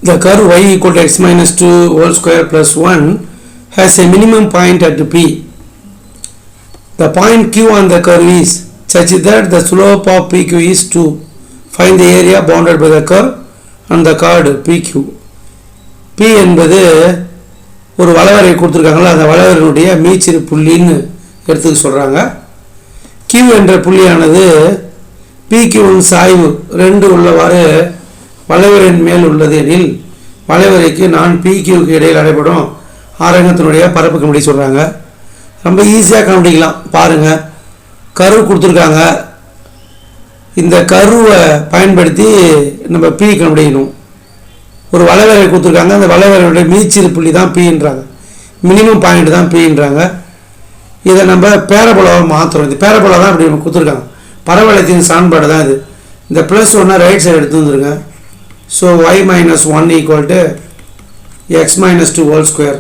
The curve y equal to x minus 2 whole square plus 1 has a minimum point at P. The point Q on the curve is such that the slope of PQ is 2. Find the area bounded by the curve on the chord PQ. P என்பது ஒரு வளைவரை கொடுத்திருக்காங்கல, அந்த வளைவரினுடைய மீச்சிறு புள்ளின்னு எடுத்துக்க சொல்றாங்க. Q என்ற புள்ளியானது PQ இன் சாய்வு 2 உள்ளவாறு வளைவரின் மேல் உள்ளது எனில் வளைவரைக்கு நான் PQ க்கு இடையில் அடைபடும் ஆரங்கத்தினுடைய பரப்பு கண்டுபிடி சொல்றாங்க. ரொம்ப ஈஸியாக கண்டுபிடிக்கலாம். பாருங்க, கர்வ் கொடுத்துருக்காங்க. இந்த கர்வை பயன்படுத்தி நம்ம P கண்டுபிடிக்கணும். ஒரு வளைவரை கொடுத்துருக்காங்க. அந்த வளைவரையுடைய மீச்சிறு புள்ளி தான் Pன்றாங்க, மினிமம் பாயிண்ட் தான் Pன்றாங்க. இதை நம்ம பேரபோலாவை மாற்றுறோம். இது பேரபோலா தான் இப்படி கொடுத்துருக்காங்க. பரவளையத்தின் சான்பாடு தான் இது. இந்த ப்ளஸ் ஒன்றை ரைட் சைடு எடுத்து வந்துருங்க. So y minus 1 equal to x minus 2 whole square.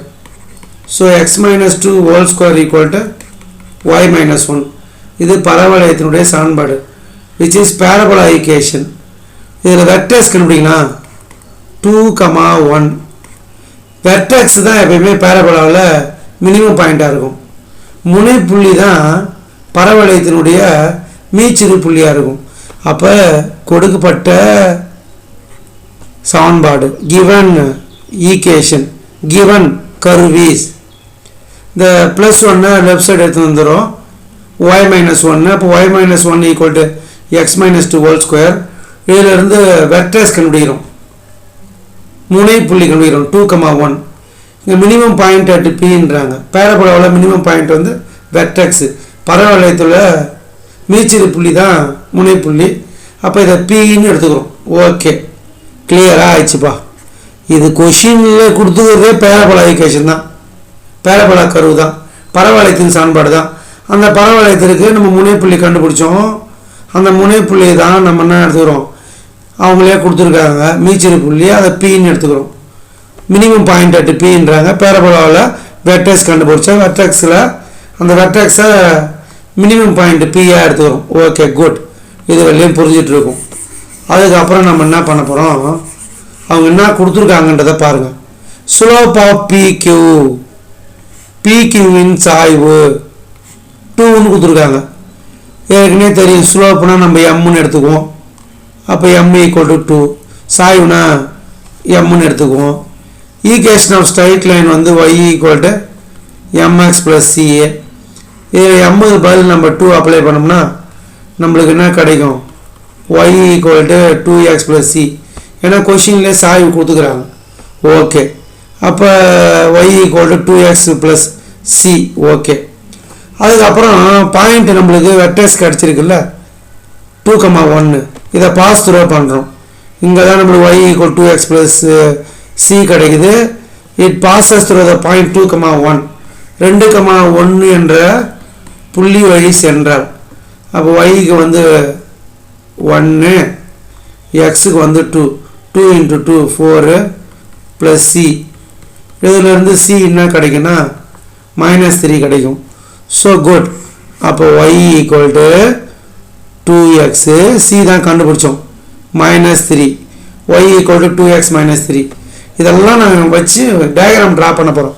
So x minus 2 whole square equal to y minus 1. இது பரவளையத்தினுடைய சான்பாடு, which is parabola equation. இதில் வெக்டர்ஸ் கண்டுபிடிக்கலாம். 2, 1 வெக்டர்ஸ் தான் எப்பயுமே பேரபோலாவில் மினிமம் பாயிண்டாக இருக்கும். முனை புள்ளி தான் பரவளையத்தினுடைய மீச்சிறு புள்ளியாக இருக்கும். அப்போ கொடுக்கப்பட்ட சமன்பாடு given equation given curve is இந்த ப்ளஸ் ஒன்று லெஃப்ட் சைடு எடுத்து வந்துடும். y minus 1, அப்போ y minus 1 equal to x minus 2 whole square. இதிலிருந்து வெக்டர்ஸ் கண்டுபிடிக்கிறோம், முனை புள்ளி கண்டுபிடிக்கிறோம். 2, 1 இங்கே மினிமம் பாயிண்ட் அட் Pன்றாங்க. பேரபோலாவில் மினிமம் பாயிண்ட் வந்து வெக்டர்ஸ், பரவளையத்தில் மீச்சிறு புள்ளி தான் முனை புள்ளி. அப்போ இதை Pன்னு எடுத்துக்கிறோம். ஓகே, கிளியராக ஆயிடுச்சுப்பா. இது கொஷினில் கொடுத்துக்கிறதே பேரபோலா ஈக்குவேஷன் தான், பேரபோலா கர்வ் தான், பரவளையத்தின் சான்பாடு தான். அந்த பரவளையத்திற்கு நம்ம முனைப்புள்ளி கண்டுபிடிச்சோம். அந்த முனைப்புள்ளி தான் நம்ம என்ன எடுத்துக்கிறோம், அவங்களே கொடுத்துருக்காங்க மீச்சிறு புள்ளி, அதை Pன்னு எடுத்துக்கிறோம். மினிமம் பாயிண்ட் அட் Pன்றாங்க. பேரபோலாவில் வெக்டர்ஸ் கண்டுபிடிச்சா வெக்டர்ஸில் அந்த வெக்டர்ஸை மினிமம் பாயிண்ட் Pயாக எடுத்துக்கிறோம். Okay, good. இது வரையிலையும் புரிஞ்சிட்டு இருக்கும். அதுக்கப்புறம் நம்ம என்ன பண்ண போகிறோம், அவங்க என்ன கொடுத்துருக்காங்கன்றதை பாருங்கள். ஸ்லோப் ஆஃப் PQவின் சாய்வு 2ன்னு கொடுத்துருக்காங்க. ஏற்கனவே தெரியும், ஸ்லோப்னா நம்ம எம்முன்னு எடுத்துக்குவோம். அப்போ m equal to 2, சாய்வுனா எம்முன்னு எடுத்துக்குவோம். ஈக்குவேஷன் ஆஃப் ஸ்ட்ரைட் லைன் வந்து y equal to mx plus ca. இதில் எம்முக்கு பதில் நம்ம 2 அப்ளை பண்ணோம்னா நம்மளுக்கு என்ன கிடைக்கும், y equal to 2x plus c. ஏன்னா கொஷின்லேயே சாய்வு கொடுத்துக்கிறாங்க. ஓகே, அப்போ y equal to 2x plus c. Okay, அதுக்கப்புறம் பாயிண்ட் நம்மளுக்கு வெக்டர்ஸ் கிடச்சிருக்குல்ல 2, 1. இதை பாஸ் த்ரோ பண்ணுறோம். இங்கே தான் நம்மளுக்கு y equal to 2x plus c கிடைக்குது. It bosses throw the point 2, 1. 2, 1 என்ற புள்ளி வழி சென்றால் அப்போ yக்கு வந்து 1, xக்கு வந்து 2, 2 into 2 4 plus c. இதிலிருந்து c என்ன கிடைக்குன்னா -3 கிடைக்கும். So good. அப்போ y equal to 2x, c தான் கண்டுபிடிச்சோம், -3. y equal to 2x minus 3. இதெல்லாம் நாங்கள் வச்சு டயக்ராம் ட்ரா பண்ண போகிறோம்.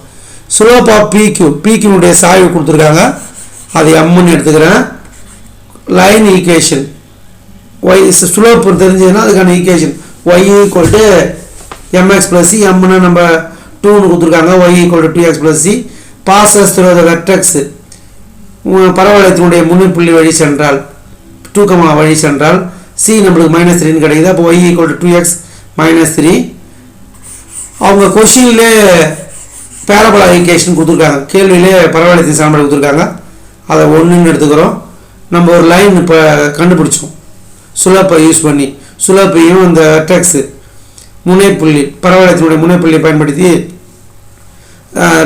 ஸ்லோப் ஆஃப் PQனுடைய சாய்வு கொடுத்துருக்காங்க, அது எம்முன்னு எடுத்துக்கிறேன். லைன் ஈக்குவேஷன் y ஸ்லோப் தெரிஞ்சதுன்னா அதுக்கான equation y equal to mx plus c. mனா நம்ம 2ன்னு கொடுத்துருக்காங்க. y equal to 2x plus c. Passes through the vertex, பரவளையத்தினுடைய முனைப்புள்ளி வழி சென்றால் 2, வழி சென்றால் c நம்மளுக்கு -3ன்னு கிடைக்குது. அப்போ y equal to 2x minus 3. அவங்க கொஷின்லே பேரபோலா ஈக்குவேஷன் கொடுத்துருக்காங்க, கேள்வியிலே பரவளையத்தின் சான்பாடு கொடுத்துருக்காங்க. அதை 1ன்னு எடுத்துக்கிறோம். நம்ம ஒரு லைன் இப்போ கண்டுபிடிச்சோம் சுலப்பை யூஸ் பண்ணி. சுலப்பையும் இந்த வெக்டர்ஸ் முனைப்புள்ளி, பரவளையத்தினுடைய முனைப்புள்ளியை பயன்படுத்தி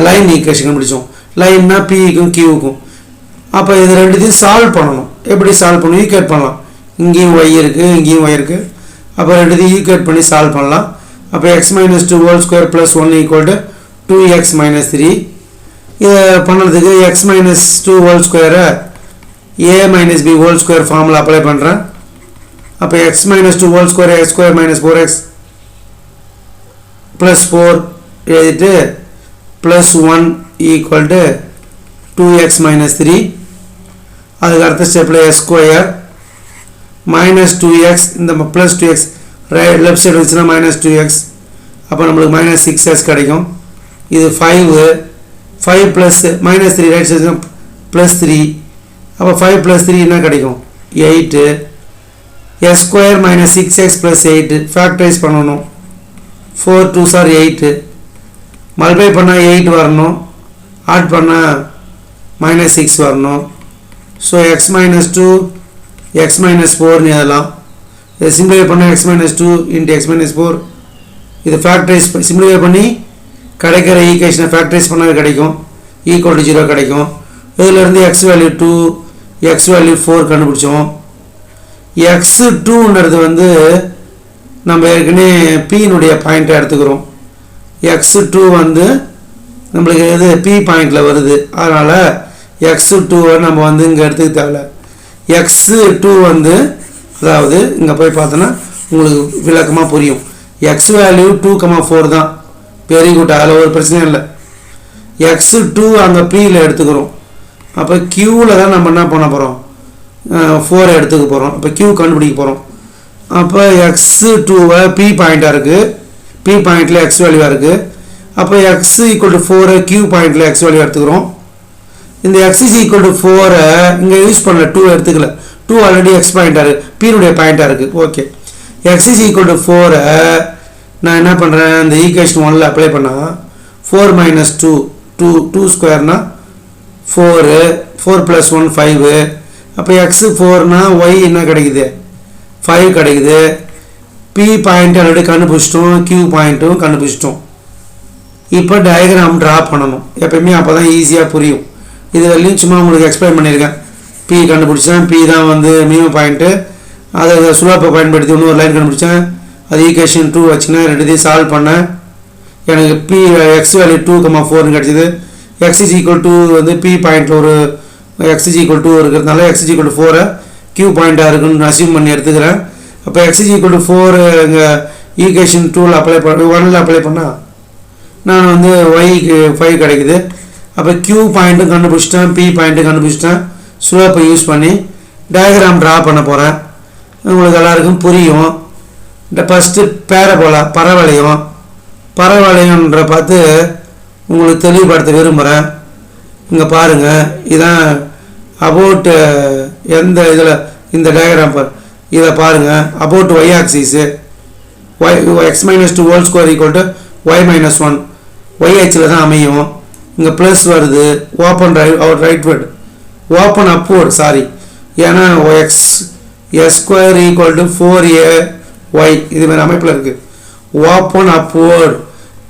லைன் ஈக்குவேஷன் கண்டுபிடிச்சோம். லைன்னா Pக்கும் Qக்கும். அப்போ இது ரெண்டுத்தையும் சால்வ் பண்ணணும். எப்படி சால்வ் பண்ணணும், ஈக்குவேட் பண்ணலாம். இங்கேயும் y இருக்குது, இங்கேயும் y இருக்குது. அப்போ ரெண்டுத்தையும் ஈக்குவேட் பண்ணி சால்வ் பண்ணலாம். அப்போ x minus 2 whole square plus 1 equal to 2x minus 3. இதை பண்ணுறதுக்கு x minus 2 whole square a minus b whole square formula apply பண்ணுறேன். அப்போ x minus 2 whole square x square minus 4x plus 4 எழுதிட்டு plus 1 equal to 2x minus 3. அதுக்கு அடுத்த ஸ்டெப்பில் X square minus 2x, இந்த plus 2x left side வச்சுன்னா minus 2x, அப்போ நம்மளுக்கு மைனஸ் 6x கிடைக்கும். இது 5 plus minus 3 right side plus 3, அப்போ 5 ப்ளஸ் 3 என்ன கிடைக்கும் 8. X square minus 6x plus 8 factorise பண்ணணும். 4 2s are 8, மல்டிப்ளை பண்ணால் 8 வரணும், ஆட் பண்ணால் மைனஸ் 6 வரணும். So x minus 2 x minus 4னு எழுதலாம். இதை சிம்பிளிஃபை பண்ணால் x minus 2 into x minus 4. இது ஃபேக்டரைஸ் சிம்பிளிஃபை பண்ணி கிடைக்கிற ஈக்குவேஷனை ஃபேக்டரைஸ் பண்ணால் கிடைக்கும், ஈக்குவல் டு 0 கிடைக்கும். இதிலேருந்து எக்ஸ் வேல்யூ 2 எக்ஸ் வேல்யூ 4 கண்டுபிடிச்சோம். x2ன்றது வந்து நம்ம ஏற்கனவே பீனுடைய பாயிண்ட்டை எடுத்துக்கிறோம். x2 வந்து நம்மளுக்கு எது பி பாயிண்டில் வருது, அதனால் x2வை நம்ம வந்து இங்கே எடுத்துக்க தேவையில்ல. x2 வந்து அதாவது இங்கே போய் பார்த்தோன்னா உங்களுக்கு விளக்கமாக புரியும். எக்ஸ் வேல்யூ 2,4 தான், வெரி குட், அதில் ஒரு பிரச்சனையும் இல்லை. x2 அங்கே பியில் எடுத்துக்கிறோம், அப்போ க்யூவில் தான் நம்ம என்ன பண்ண போகிறோம் 4 எடுத்துக்க போகிறோம். அப்போ க்யூ கண்டுபிடிக்க போகிறோம். அப்போ x2வை பி பாயிண்ட்டாக இருக்குது, பி பாயிண்டில் எக்ஸ் வேல்யூவாக இருக்குது. அப்போ x ஈக்குவல் டு 4 க்யூ பாயிண்டில் எக்ஸ் வேல்யூ எடுத்துக்கிறோம். இந்த x ஈக்குவல் டு 4 இங்கே யூஸ் பண்ணல, 2 எடுத்துக்கல, 2 ஆல்ரெடி எக்ஸ் பாயிண்ட்டாக இருக்குது, பீனுடைய பாயிண்ட்டாக இருக்குது. ஓகே, x ஈக்குவல் டு 4 நான் என்ன பண்ணுறேன், இந்த ஈக்குவேஷன் 1ல் அப்ளை பண்ணால் 4 மைனஸ் 2 ஸ்கொயர்னா 4 ப்ளஸ் 1 5. அப்போ x 4னா y என்ன கிடைக்குது 5 கிடைக்குது. பி பாயிண்ட் ஆல்ரெடி கண்டுபிடிச்சிட்டோம், க்யூ பாயிண்ட்டும் கண்டுபிடிச்சிட்டோம். இப்போ டயக்ராம் ட்ரா பண்ணணும், எப்பயுமே அப்போ தான் ஈஸியாக புரியும். இது வரையும் சும்மா உங்களுக்கு எக்ஸ்பிளைன் பண்ணியிருக்கேன். பி கண்டுபிடிச்சேன், பி தான் வந்து மினிமம் பாயிண்ட்டு, அதை சுலபத்தை பயன்படுத்தி இன்னொரு லைன் கண்டுபிடிச்சேன். அது ஈக்குவேஷன் 2 வச்சுன்னா ரெண்டுத்தையும் சால்வ் பண்ணேன். எனக்கு பி எக்ஸ் வேல்யூ 2,4 கிடச்சிது. எக்ஸ் இஸ் ஈக்குவல் டு வந்து பி பாயிண்டில் ஒரு எக்ஸ் இஸ் ஈக்குவல் 2 இருக்கிறதுனால X is equal to 4 Q பாயிண்ட்டாக இருக்குன்னு அசியூம் பண்ணி எடுத்துக்கிறேன். அப்போ எக்ஸ் இஸ் ஈக்குவல் டு 4 இங்கே ஈக்குவேஷன் 2ல் அப்ளை பண்ண 1ல் அப்ளை பண்ணால் நான் வந்து ஒய்க்கு 5 கிடைக்குது. அப்போ க்யூ பாயிண்ட்டும் கண்டுபிடிச்சிட்டேன், பி பாயிண்ட்டும் கண்டுபிடிச்சிட்டேன். ஸ்லோப்பை யூஸ் பண்ணி டயக்ராம் ட்ரா பண்ண போகிறேன், உங்களுக்கு எல்லாருக்கும் புரியும். இந்த ஃபஸ்ட்டு பேரபோலா பரவளையம்ன்ற பார்த்து உங்களுக்கு தெளிவுபடுத்த விரும்புகிறேன். இங்கே பாருங்கள், இதான் அபவுட் எந்த இதில் இந்த டயக்ராம் இதை பாருங்கள். About Y axis X minus 2 whole square equal to Y minus 1 Y ஆக்சில் தான் அமையும். இங்கே ப்ளஸ் வருது, open rightward open upward sorry, ஏன்னா X square equal to 4ay இதுமாதிரி அமைப்பில் இருக்குது. ஓப்பன் அப்வர்டு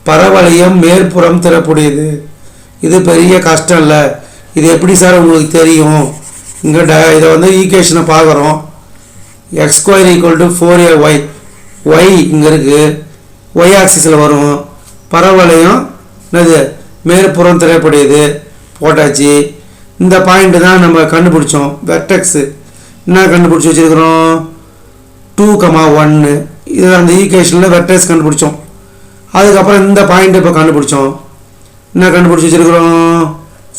பரவளையம் மேற்புறம் திறக்கூடியது. இது பெரிய கஷ்டம் இல்லை, இது எப்படி சார் உங்களுக்கு தெரியும்? இங்கே இதை வந்து ஈக்குவேஷனை பார்க்குறோம். X square equal to 4ay Y இங்கே இருக்குது, ஒய் ஆக்சிஸில் வரும். பரவளையம் என்னது மேற்புறம் திறக்கூடியது போட்டாச்சு. இந்த பாயிண்ட்டு தான் நம்ம கண்டுபிடிச்சோம். வெர்டெக்ஸு என்ன கண்டுபிடிச்சி வச்சுருக்கிறோம் 2,1 இது அந்த ஈக்குவேஷனில் வெர்டெக்ஸ் கண்டுபிடிச்சோம். அதுக்கப்புறம் இந்த பாயிண்ட் இப்போ கண்டுபிடிச்சோம். என்ன கண்டுபிடிச்சி வச்சுருக்கிறோம்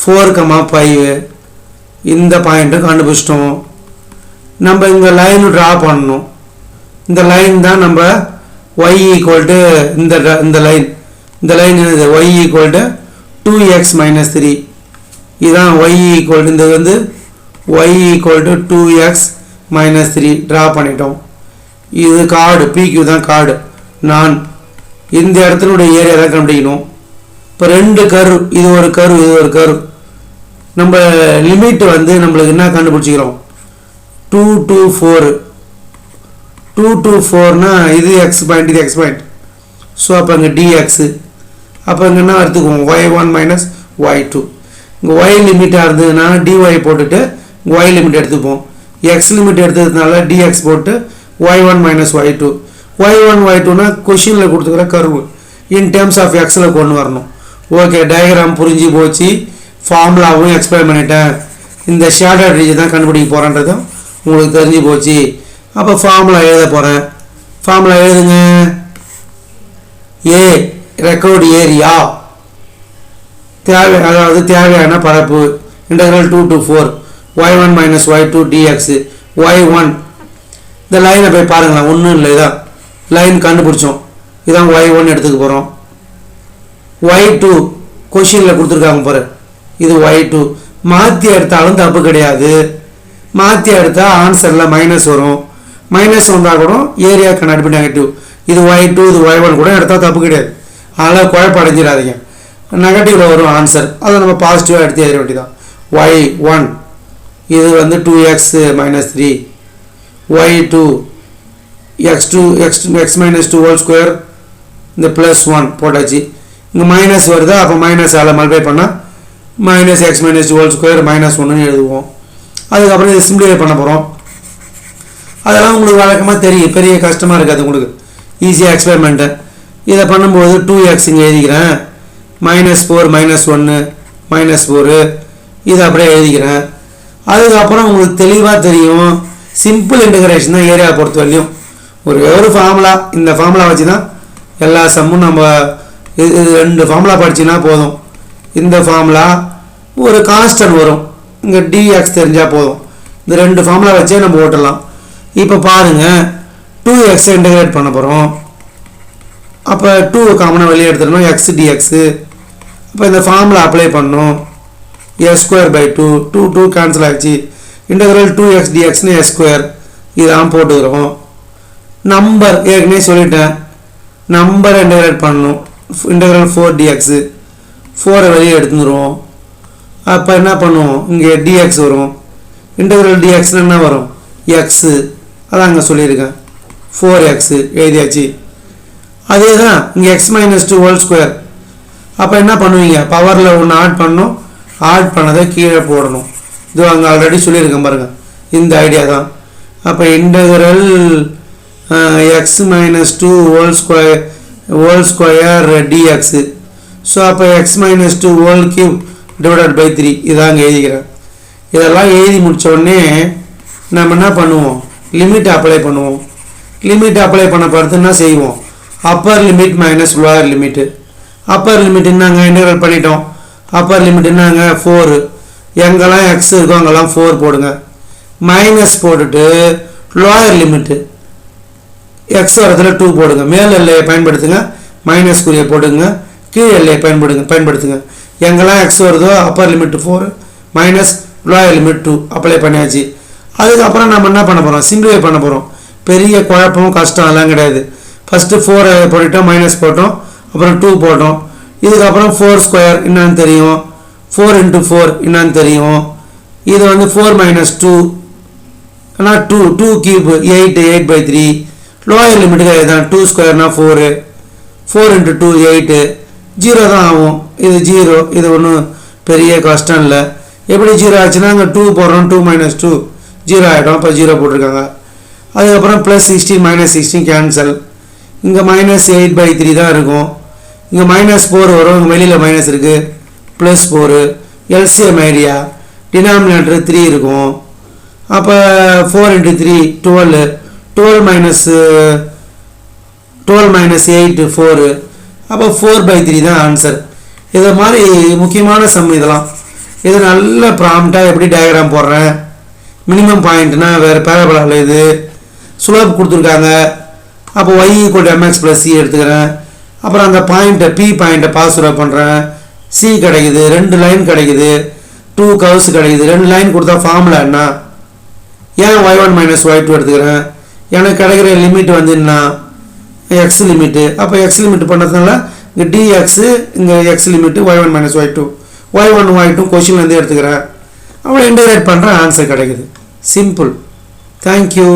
4,5 இந்த பாயிண்ட்டு கண்டுபிடிச்சிட்டோம். நம்ம இங்கே லைன் ட்ரா பண்ணணும். இந்த லைன் தான் நம்ம ஒய் ஈக்குவல் டு இந்த லைன் என்னது Y equal to 2x minus 3 இதுதான் ஒய் ஈக்குவல் டு இந்த வந்து Y equal to 2x minus 3 draw பண்ணிட்டோம். இது கார்டு பிக்யூ தான் கார்டு. நான் இந்த இடத்தினுடைய ஏரியா தான் கண்டுபிடிக்கணும். இப்போ ரெண்டு கர்வ், இது ஒரு கர்வ் நம்ம லிமிட் வந்து நம்மளுக்கு என்ன கண்டுபிடிச்சிக்கிறோம் 2 to 4னா இது எக்ஸ் பாயிண்ட் இது எக்ஸ் பாயிண்ட். ஸோ அப்போ இங்கே டிஎக்ஸு, அப்போ இங்கே என்ன எடுத்துக்குவோம் y1 மைனஸ் y2. இங்கே ஒய் லிமிட்டாக இருந்ததுன்னா டிஒய் போட்டுட்டு ஒய் லிமிட் எடுத்துப்போம். எக்ஸ் லிமிட் எடுத்ததுனால டிஎக்ஸ் போட்டு y1 மைனஸ் y2. y1 y2னா கொஷினில் கொடுத்துக்கிற கர்வு இன் டேர்ம்ஸ் ஆஃப் எக்ஸில் கொண்டு வரணும். ஓகே, டயக்ராம் புரிஞ்சு போச்சு, ஃபார்முலாவும் எக்ஸ்பிளைன் பண்ணிட்டேன். இந்த ஷேடட் ரீஜன் தான் கண்டுபிடிக்க போகிறேன்றதும் உங்களுக்கு தெரிஞ்சு போச்சு. அப்போ ஃபார்முலா எழுத போகிறேன். ஃபார்முலா எழுதுங்க. ஏ ரெக்கார்டு ஏரியா அதாவது தேவையான பரப்பு integral 2 to 4 y1 minus y2 dx y1 இந்த லைனை போய் பாருங்களேன் ஒன்றும் இல்லை இதான் லைன் கண்டுபிடிச்சோம் இதான் y1 எடுத்துக்க போகிறோம் y2 கொஷினில் கொடுத்துருக்காங்க பாரு இது y2 மாற்றி எடுத்தாலும் தப்பு கிடையாது மாற்றி எடுத்தால் ஆன்சரில் மைனஸ் வரும் மைனஸ் வந்தால் கூட ஏரியா கனெக்ட் பி நெகட்டிவ் இது y2 இது y1 கூட எடுத்தால் தப்பு கிடையாது அதனால் குழப்பம் அடைஞ்சிடாதீங்க நெகட்டிவில் வரும் ஆன்சர் அதை நம்ம பாசிட்டிவாக எடுத்து எழுத வேண்டியதான் y1 இது வந்து 2x minus 3 y2 x minus 2 whole square இந்த ப்ளஸ் 1 போட்டாச்சு இங்கே மைனஸ் வருதா அப்போ மைனஸ் அதில் மல்டிப்ளை பண்ணால் minus X minus 2 whole square minus 1 எழுதுவோம் அதுக்கப்புறம் இதை சிம்பிளிஃபை பண்ண போகிறோம் அதெல்லாம் உங்களுக்கு வழக்கமாக தெரியும் பெரிய கஷ்டமாக இருக்காது உங்களுக்கு ஈஸியாக எக்ஸ்பெரிமெண்ட்டு இதை பண்ணும்போது 2x இங்கே எழுதிக்கிறேன் -4 -1 -4 இதை அப்படியே எழுதிக்கிறேன் அதுக்கப்புறம் உங்களுக்கு தெளிவாக தெரியும் சிம்பிள் இன்டகிரேஷன் தான் ஏரியா பொறுத்த வரையும் ஒரு ஃபார்முலா இந்த ஃபார்முலா வச்சு தான் எல்லா சம்மும் நம்ம இது 2 ஃபார்முலா படிச்சுன்னா போதும் இந்த ஃபார்முலா ஒரு கான்ஸ்டன்ட் வரும் இங்கே dx தெரிஞ்சால் போதும் இந்த 2 ஃபார்முலா வச்சே நம்ம ஓட்டலாம் இப்போ பாருங்கள் 2x இன்டகிரேட் பண்ண போகிறோம் அப்போ 2 காமனாக வெளியே எடுத்துடணும் x dx அப்போ இந்த ஃபார்முலா அப்ளை பண்ணணும் s²/2 2 கேன்சல் ஆகிடுச்சு இன்டகிரல் 2x dxன்னு s² இதான் போட்டுக்கிறோம் நம்பர் ஏற்கனவே சொல்லிட்டேன் நம்பர் இன்டகிரேட் பண்ணணும் இன்டகிரல் 4 dx 4 வெளியே எடுத்துருவோம் அப்போ என்ன பண்ணுவோம் இங்கே dx வரும் இன்டகிரல் dxன்னு என்ன வரும் x அதான் அங்கே சொல்லியிருக்கேன் 4x எழுதியாச்சு அதே தான் இங்கே x minus 2 whole square அப்போ என்ன பண்ணுவீங்க பவரில் ஒன்று ஆட் பண்ணணும் ஆட் பண்ணதை கீழே போடணும் இது அங்கே ஆல்ரெடி சொல்லியிருக்கேன் பாருங்கள் இந்த ஐடியா தான் அப்போ integral x minus 2 whole square dx so அப்போ x minus 2 whole cube divided by 3 இதாங்க எழுதிக்கிறேன் இதெல்லாம் எழுதி முடித்த உடனே நம்ம என்ன பண்ணுவோம் லிமிட் அப்ளை பண்ணுவோம் லிமிட் அப்ளை பண்ண பொறுத்து என்ன செய்வோம் upper limit minus lower limit upper limit என்னங்க இன்டகிரேட் பண்ணிட்டோம் அப்பர் லிமிட் என்னங்க 4 எங்கெல்லாம் எக்ஸ் இருக்கோ அங்கெல்லாம் 4 போடுங்க மைனஸ் போட்டுட்டு லோயர் லிமிட்டு எக்ஸ் வரத்தில் 2 போடுங்க மேல் எல்லையை பயன்படுத்துங்க மைனஸ் குறியை போட்டுங்க கீழ் எல்லையை பயன்படுத்துங்க எங்கெல்லாம் எக்ஸ் வருதோ upper limit 4 minus lower limit 2 apply பண்ணியாச்சு அதுக்கப்புறம் நம்ம என்ன பண்ண போகிறோம் சிம்பிளிஃபை பண்ண போகிறோம் பெரிய குழப்பமும் கஷ்டம் எல்லாம் கிடையாது ஃபஸ்ட்டு 4 போட்டுட்டோம் மைனஸ் போட்டோம் அப்புறம் 2 போட்டோம் இதுக்கப்புறம் 4² என்னன்னு தெரியும் 4 × 4 என்னன்னு தெரியும் இது வந்து 4 - 2 ஆனால் 2 cube 8/3 லோயர் லிமிட்டுக்கு இதுதான் 2² 4 4 × 2 8 0 தான் ஆகும் இது 0 இது ஒன்றும் பெரிய கஷ்டம் இல்லை எப்படி 0 ஆச்சுன்னா அங்கே 2 போடுறோம் 2 - 2 0 ஆகிடும் அப்போ 0 போட்டிருக்காங்க அதுக்கப்புறம் +16 -16 கேன்சல் இங்கே -8/3 தான் இருக்கும் இங்கே -4 வரும் இங்கே வெளியில் மைனஸ் இருக்குது +4 எல்சிஎம் ஏரியா டினாமினேட்டர் 3 இருக்கும் அப்போ 4 × 3 12 12 - 8 4 அப்போ 4/3 தான் ஆன்சர் இது மாதிரி முக்கியமான சம் இதெல்லாம் இது நல்ல ப்ராம்ப்டாக எப்படி டயக்ராம் போடுறேன் மினிமம் பாயிண்ட்னா வேறு பேரபலாவில் இது ஸ்லோப் கொடுத்துருக்காங்க அப்போ y = mx + c எடுத்துக்கிறேன் அப்புறம் அந்த பாயிண்ட்டை p பாயிண்ட்டை பாஸ் பண்ணுறேன் c கிடைக்குது 2 லைன் கிடைக்குது 2 கர்வ்ஸ் கிடைக்குது 2 லைன் கொடுத்தா ஃபார்முலா என்ன ஏன் y1 - y2 எடுத்துக்கிறேன் எனக்கு கிடைக்கிற லிமிட் வந்து என்ன எக்ஸ் லிமிட்டு அப்போ எக்ஸ் லிமிட் பண்ணுறதுனால இங்கே dx இங்கே X limit y1 - y2 y1 y2 கொஷின்லேருந்து எடுத்துக்கிறேன் அவ்வளோ இன்டகிரேட் பண்ணுறேன் ஆன்சர் கிடைக்குது சிம்பிள் தேங்க்யூ